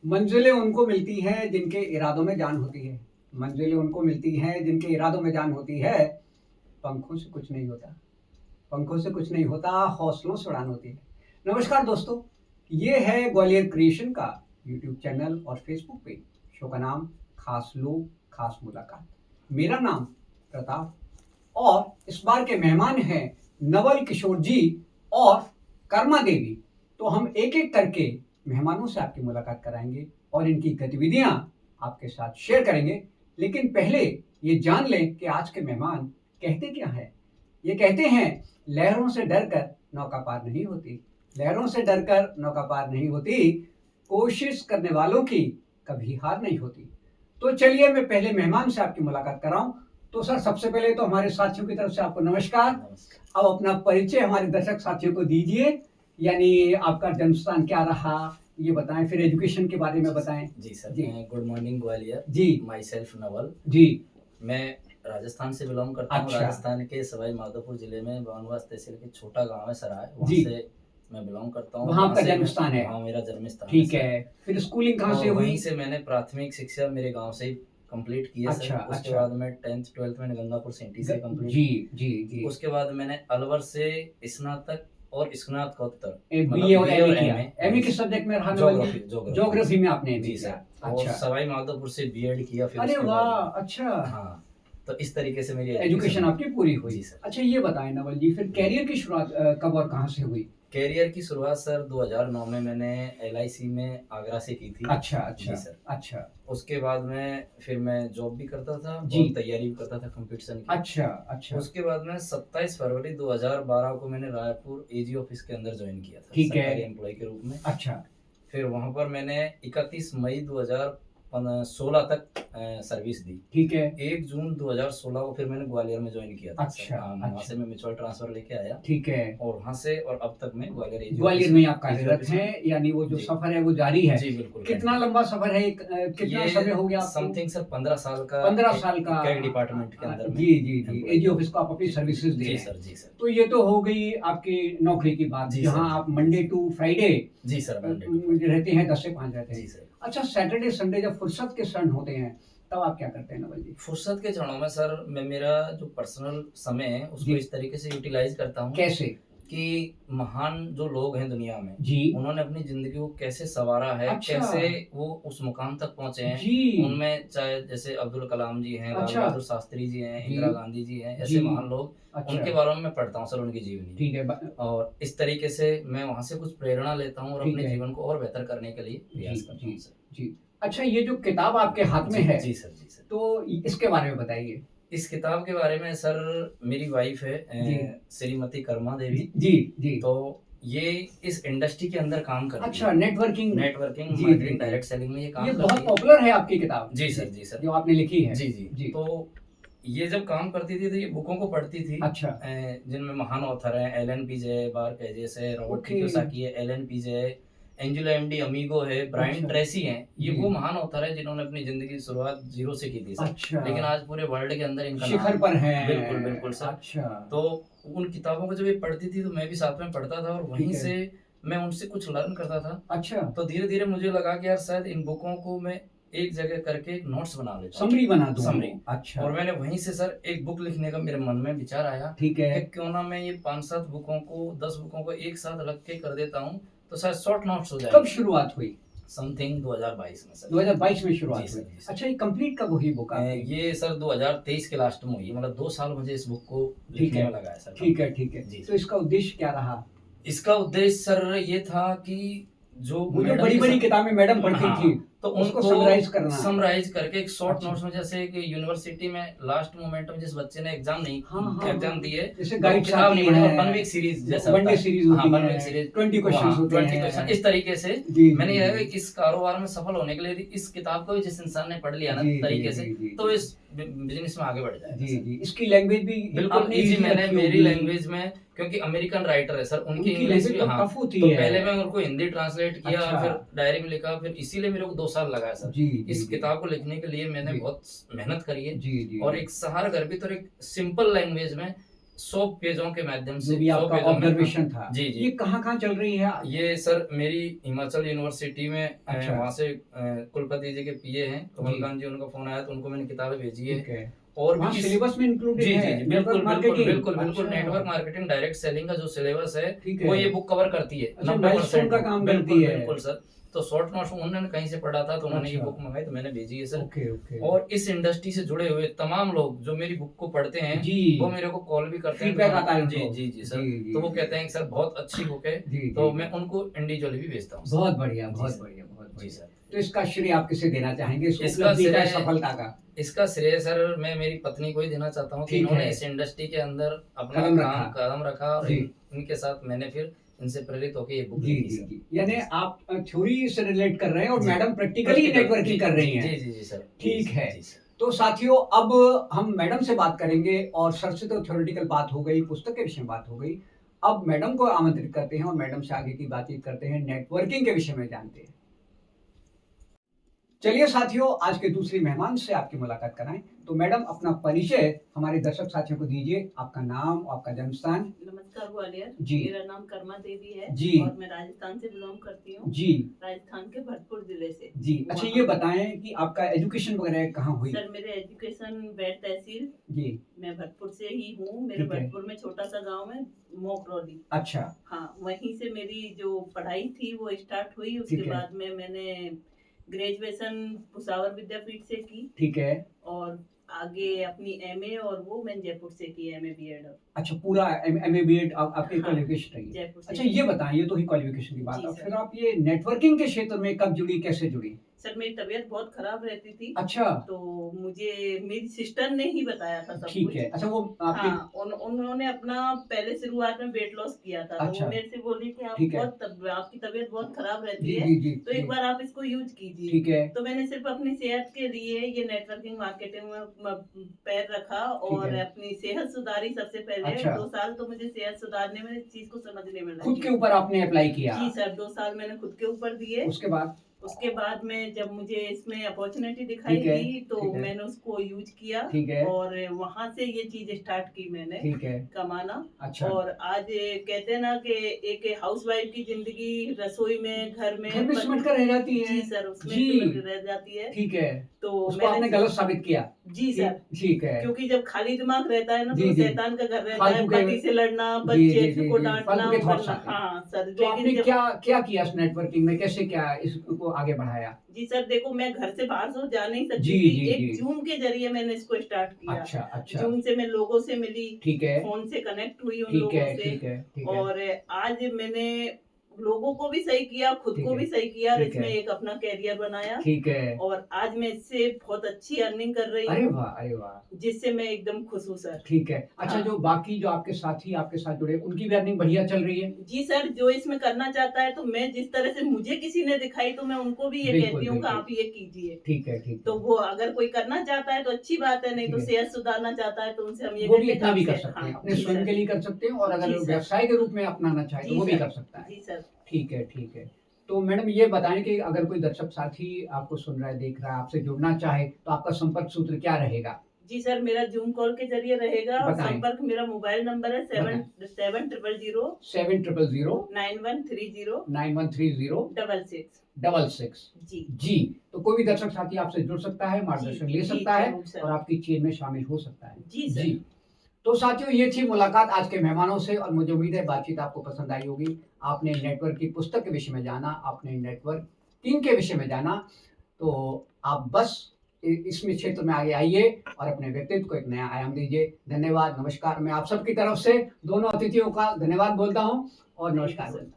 मंजिलें उनको मिलती हैं जिनके इरादों में जान होती है। मंजिलें उनको मिलती हैं जिनके इरादों में जान होती है। पंखों से कुछ नहीं होता, पंखों से कुछ नहीं होता, हौसलों से उड़ान होती है। नमस्कार दोस्तों, ये है ग्वालियर क्रिएशन का यूट्यूब चैनल और फेसबुक पेज। शो का नाम खास लोग खास मुलाकात। मेरा नाम प्रताप और इस बार के मेहमान हैं नवल किशोर जी और कर्मा देवी। तो हम एक एक करके मेहमानों से आपकी मुलाकात कराएंगे और इनकी गतिविधियां आपके साथ शेयर करेंगे। लेकिन पहले ये जान लें कि आज के मेहमान कहते क्या है। ये कहते हैं, लहरों से डरकर नौका पार नहीं होती, लहरों से डरकर नौका पार नहीं होती, कोशिश करने वालों की कभी हार नहीं होती। तो चलिए मैं पहले मेहमान से आपकी मुलाकात कराऊं। तो सर, सबसे पहले तो हमारे साथियों की तरफ से आपको नमस्कार। अब अपना परिचय हमारे दर्शक साथियों को दीजिए, यानी आपका जन्म स्थान क्या रहा ये बताएं, फिर एजुकेशन के बारे में बताएं। जी sir, good morning Gwalior ji. Myself Naval ji. मैं राजस्थान से बिलोंग करता हूँ। अच्छा। राजस्थान के सवाई माधोपुर जिले में बावनवास तहसील के छोटा गांव है सराय, वहाँ जी। से मैं बिलोंग करता हूँ। वहाँ आपका जन्म स्थान है? हाँ, मेरा जन्म स्थान ठीक है। फिर स्कूलिंग कहाँ से हुई? वहीं से मैंने प्राथमिक शिक्षा मेरे गांव से ही कंप्लीट की है। अच्छा, सर उसके अच्छा। बाद मैं 10th 12th मैंने गंगापुर सेंटी से कंप्लीट जी जी जी। उसके बाद मैंने अलवर से स्नातक और स्नातकोत्तर बीए और एमए किया। एमए किस सब्जेक्ट में रहा? ज्योग्राफी में आपने जी सर। अच्छा। और सवाई माधोपुर से बीएड किया। फिर अरे वाह, अच्छा। हाँ, तो इस तरीके से मेरी एजुकेशन आपकी पूरी हुई। जी सर। अच्छा, ये बताएं नवल जी, फिर कैरियर की शुरुआत कब और कहाँ से हुई? कैरियर की शुरुआत सर 2009 में मैंने एलआईसी में आगरा से की थी। अच्छा अच्छा। जी सर। अच्छा। उसके बाद में फिर मैं जॉब भी करता था जी। और तैयारी भी करता था कंपटीशन की। अच्छा अच्छा। उसके बाद में 27 फरवरी 2012 को मैंने रायपुर एजी ऑफिस के अंदर ज्वाइन किया था, ठीक है, सरकारी एम्प्लॉय के रूप में। अच्छा। फिर वहां पर मैंने 31 मई 2016 तक सर्विस दी। ठीक है। 1 जून 2016 को फिर मैंने ग्वालियर में ज्वाइन किया था। अच्छा, वहाँ से मैं म्यूचुअल ट्रांसफर लेके आया। ठीक है। और वहाँ से और अब तक मैं ग्वालियर में आप कार्यरत हैं, यानी वो जो सफर है वो जारी है। जी बिल्कुल। कितना लंबा सफर है, कितना समय हो गया आपको? समथिंग सर 15 साल का। 15 साल का डिपार्टमेंट के अंदर में। जी जी जी। एजी ऑफिस को आप अपनी सर्विसेज दे रहे हैं। जी सर, जी सर। तो ये तो हो गई आपकी नौकरी की बात, जहाँ आप मंडे टू फ्राइडे जी सर रहते हैं, 10 से 5 रहते हैं। जी सर। अच्छा, सैटरडे संडे जब फुर्सत के क्षण होते हैं तब आप क्या करते हैं नवल जी? फुर्सत के क्षणों में सर मैं मेरा जो पर्सनल समय है उसको इस तरीके से यूटिलाइज करता हूँ। कैसे? कि महान जो लोग हैं दुनिया में जी, उन्होंने अपनी जिंदगी को कैसे संवारा है। अच्छा। कैसे वो उस मुकाम तक पहुंचे हैं जी। उनमें चाहे जैसे अब्दुल कलाम जी हैं, अच्छा। लाल बहादुर शास्त्री जी हैं, जी। इंदिरा गांधी जी हैं, ऐसे जी। महान लोग। अच्छा। उनके बारे में मैं पढ़ता हूँ सर, उनकी जीवनी। ठीक है। और इस तरीके से मैं वहाँ से कुछ प्रेरणा लेता हूँ और ठीक अपने है। जीवन को और बेहतर करने के लिए प्रयास करता हूँ सर। जी। अच्छा, ये जो किताब आपके हाथ में है, जी सर, जी सर, तो इसके बारे में बताइए। इस किताब के बारे में सर, मेरी वाइफ है श्रीमती कर्मा देवी। जी जी। तो ये इस इंडस्ट्री के अंदर काम करती है। अच्छा, नेटवर्किंग मार्केटिंग, डायरेक्ट सेलिंग में ये काम करती है। ये बहुत पॉपुलर है आपकी किताब। जी सर, जी सर, जो आपने लिखी है। जी जी जी। तो ये जब काम करती थी तो ये बुकों को पढ़ती थी। अच्छा। जिनमें महान ऑथर हैं, एलन पीजे, बार्क एजेस है, रॉबर्ट कियोसाकी है, एलन पीजे है, एंजेलो एमडी अमीगो है, ब्रायन ट्रेसी हैं। ये वो महान ऑथर है जिन्होंने अपनी जिंदगी की शुरुआत जीरो से की थी सर। अच्छा। लेकिन आज पूरे वर्ल्ड के अंदर इनका शिखर पर है। बिल्कुल बिल्कुल सर। अच्छा। तो उन किताबों को जब ये पढ़ती थी तो मैं भी साथ में पढ़ता था और वहीं से मैं उनसे कुछ लर्न करता था। अच्छा। तो धीरे धीरे मुझे लगा कि यार शायद इन बुकों को मैं एक जगह करके एक नोट्स बना लेता हूं, समरी बना दूं। समरी। अच्छा। और मैंने वहीं से सर एक बुक लिखने का मेरे मन में विचार आया। ठीक है। कि क्यों ना मैं ये 5-7 बुकों को 10 बुकों को एक साथ लग के कर देता हूँ तो शायद शॉर्ट नोट्स हो जाए। कब शुरुआत हुई? समथिंग 2022 में सर। 2022 में शुरुआत हुई। अच्छा, ये कंप्लीट कब हुई बुक आपकी? ये सर 2023 के लास्ट में हुई, मतलब 2 साल मुझे इस बुक को लिखने में लगाया सर। ठीक है ठीक है। तो इसका उद्देश्य क्या रहा? इसका उद्देश्य सर ये था कि जो बड़ी बड़ी किताबें मैडम पढ़ती थी तो उनको समराइज करके एक शॉर्ट नोट्स में, जैसे एक यूनिवर्सिटी में लास्ट मोमेंट में जिस बच्चे ने एग्जाम नहीं एग्जाम दिए, जैसे किताब नहीं पढ़ी, वन वीक सीरीज जैसा, वन डे सीरीज होती है, 20 क्वेश्चन क्वेश्चन, इस तरीके से मैंने ये इस कारोबार में सफल होने के लिए इस किताब को जिस इंसान ने पढ़ लिया ना तरीके से, तो इस बिजनेस में आगे बढ़ जाए। जी जी। इसकी लैंग्वेज भी बिल्कुल इजी मैंने मेरी लैंग्वेज में, क्योंकि अमेरिकन राइटर है सर, उनकी इंग्लिश भी टफ होती है। तो पहले मैं उनको हिंदी ट्रांसलेट किया और फिर डायरी में लिखा, फिर इसीलिए मेरे को 2 साल लगा सर। इस किताब को लिखने के लिए मैंने बहुत मेहनत करी है। और एक सहारा गर्भित और एक सिंपल लैंग्वेज में 100 पेजों के माध्यम से जो भी 100 आपका पेजों में ऑब्जर्वेशन था, जी जी ये कहाँ चल रही है? ये सर मेरी हिमाचल यूनिवर्सिटी में अच्छा। वहाँ से कुलपति जी के पीए हैं जी। कमलकांत जी, उनका फोन आया तो उनको मैंने किताबें भेजी ठीक है है। और वहाँ भी सिलेबस में इंक्लूडेड जी है जी जी नेटवर्क बिल्कुल बिल्कुल मार्केटिंग? बिल्कुल बिल्कुल अच्छा। नेटवर्क मार्केटिंग डायरेक्ट सेलिंग का जो सिलेबस है ठीक वो है। ये बुक कवर करती है अच्छा, 90% milestone का काम करती बिल्कुल है। बिल्कुल सर। तो शॉर्ट नोट्स उन्होंने कहीं से पढ़ा था तो उन्होंने ये अच्छा। बुक मंगाई तो मैंने भेजी है सर। Okay okay. और इस इंडस्ट्री से जुड़े हुए तमाम लोग जो मेरी बुक को पढ़ते हैं जी। वो मेरे को कॉल भी करते हैं फीडबैक तो आता है जी उनको। जी जी सर। जी, तो वो जी, कहते हैं कि सर बहुत अच्छी बुक है जी, तो जी, मैं उनको इंडिविजुअली भी भेजता हूँ सर। बहुत बढ़िया, जी बहुत सर। बढ़िया, बहुत जी बढ़िया। सर। तो इसका श्रेय आप किसे देना चाहेंगे इस इसका उपलब्धि का, श्रेय सफलता का? इसका श्रेय सर मैं मेरी पत्नी को ही देना चाहता हूँ कि ठीक इन्होंने है। इस इंडस्ट्री के अंदर अपना कदम कदम रखा और जी। इनके साथ मैंने फिर इनसे प्रेरित होकर ये बुक जी लिखी जी सर। जी, यानी आप थ्योरी से रिलेट कर रहे हैं और जी। मैडम प्रैक्टिकली नेटवर्किंग कर रही हैं। जी जी जी सर। ठीक है। जी सर। तो साथियों, अब हम मैडम से बात करेंगे और सर से तो थ्योरेटिकल बात हो गई, पुस्तक के विषय में बात हो गई। अब मैडम को आमंत्रित करते हैं और मैडम से आगे की बातचीत करते हैं, नेटवर्किंग के विषय में जानते हैं। चलिए साथियों, आज के दूसरी मेहमान से आपकी मुलाकात कराएं। तो मैडम, अपना परिचय हमारे दर्शक साथियों को दीजिए, आपका नाम, आपका जन्म स्थान। नमस्कार ग्वालियर जी। मेरा नाम कर्मा देवी है जी। और मैं राजस्थान से बिलोंग करती हूँ। जी राजस्थान के भरतपुर जिले से। जी। अच्छा, ये बताएं कि आपका एजुकेशन वगैरह कहाँ हुई? सर मेरे एजुकेशन बैट तहसील जी। मैं भरतपुर से ही हूँ। मेरे ठीक है। भरतपुर में छोटा सा गांव है मोकरौली। अच्छा। हाँ, वहीं से मेरी जो पढ़ाई थी वो स्टार्ट हुई। उसके ठीक है। बाद में मैंने ग्रेजुएशन पुसावर विद्यापीठ से की ठीक है। और आगे अपनी एमए और वो मैंने जयपुर से की, एमए बीएड। अच्छा, पूरा एमए बीएड आपकी हाँ, क्वालिफिकेशन रही है? जयपुर से। अच्छा, ये बताएं, ये तो ही क्वालिफिकेशन की बात जी है, सर। फिर आप ये नेटवर्किंग के क्षेत्र में कब जुड़ी, कैसे जुड़ी? सर मेरी तबीयत बहुत खराब रहती थी। अच्छा। तो मुझे मेरी सिस्टर ने ही बताया था सब ठीक कुछ। है। अच्छा, वो आपकी हाँ, उन्होंने अपना पहले शुरुआत में वेट लॉस किया था। तो अच्छा। वो मेरे से बोली कि ठीक है। आपकी तबीयत बहुत खराब रहती जी है, जी जी तो एक जी। बार आप इसको यूज कीजिए। ठीक है। तो मैंने सिर्फ अपनी सेहत के लिए ये नेटवर्किंग मार्केटिंग में पैर रखा और है। अपनी सेहत सुधारी सबसे पहले। अच्छा। 2 साल तो मुझे सेहत सुधारने में, इस चीज को समझने में खुद के लगी। ऊपर आपने अप्लाई किया? जी सर, 2 साल मैंने खुद के ऊपर दिए। उसके बाद में जब मुझे इसमें अपॉर्चुनिटी दिखाई ठीक है, दी तो ठीक है। मैंने उसको यूज किया। ठीक है। और वहां से ये चीज स्टार्ट की मैंने। ठीक है। कमाना। अच्छा। और आज कहते हैं ना कि एक हाउसवाइफ की जिंदगी रसोई में, घर में सिमट कर रह जाती है। जी सर, उसमें जी। सिमट कर रह जाती है। ठीक है। तो उसको आपने गलत साबित किया? जी सर। ठीक है। क्योंकि जब खाली दिमाग रहता है ना जी, तो जी। शैतान का घर रहता है। फालतू के- पति से लड़ना, जी, बच्चे जी, को जी, डांटना, फालतू के वो thoughts करना। आते हैं। हाँ सर, तो आपने लेकिन क्या किया इस नेटवर्किंग में, कैसे क्या इसको आगे बढ़ाया? जी सर, देखो मैं घर से बाहर तो जा नहीं सकती जी, थी। जी, एक जी। जूम के जरिए मैंने इसको स्टार्ट किया। अच्छा अच्छा। जूम से मैं लोगों से मिली, ठीक है। फोन से कनेक्ट हुई उन ठीक लोगों है। से। ठीक है। ठीक है। और आज मैंने लोगों को भी सही किया, खुद ठीक को है। भी सही किया और ठीक इसमें है। एक अपना कैरियर बनाया। ठीक है। और आज मैं इससे बहुत अच्छी अर्निंग कर रही अरे हूँ, वाह, अरे वाह। जिससे मैं एकदम खुश हूँ सर। ठीक है। अच्छा, हाँ। जो बाकी जो आपके साथी आपके साथ जुड़े, उनकी भी अर्निंग बढ़िया चल रही है? जी सर, जो इसमें करना चाहता है तो मैं जिस तरह से मुझे किसी ने दिखाई तो मैं उनको भी ये बिल्कुल, कहती हूँ कि बिल्कुल। आप ये कीजिए। ठीक है। ठीक तो है। वो अगर कोई करना चाहता है तो अच्छी बात है, नहीं तो ठीक है। सेहत सुधारना चाहता है तो उनसे हम ये वो भी कहते हैं इतना भी कि कर आप सकते हैं, हाँ, अपने जी स्वयं सर। के लिए कर सकते हैं और अगर जी सर। व्यवसाय के रूप में अपनाना चाहे तो जी वो भी सर। कर सकता है। जी सर। ठीक है। ठीक है। तो मैडम, ये बताएं कि अगर कोई दर्शक साथी आपको सुन रहा है, देख रहा है, आपसे जुड़ना चाहे तो आपका संपर्क सूत्र क्या रहेगा? जी सर, मेरा जूम कॉल के जरिए रहेगा। बताएं। संपर्क मेरा मोबाइल नंबर है 700 700 9130 9130 66। 66। जी जी। तो कोई भी दर्शक साथी आपसे जुड़ सकता है, मार्गदर्शन ले जी, सकता है जरूर सर। और आपकी चेन में शामिल हो सकता है। जी सर। जी। तो साथियों, ये थी मुलाकात आज के मेहमानों से और मुझे उम्मीद है बातचीत आपको पसंद आई होगी। आपने नेटवर्क की पुस्तक के विषय में जाना, आपने नेटवर्किंग के विषय में जाना, तो आप बस इसमें क्षेत्र में आगे आइए और अपने व्यक्तित्व को एक नया आयाम दीजिए। धन्यवाद, नमस्कार। मैं आप सबकी तरफ से दोनों अतिथियों का धन्यवाद बोलता हूँ और नमस्कार बोलता हूँ।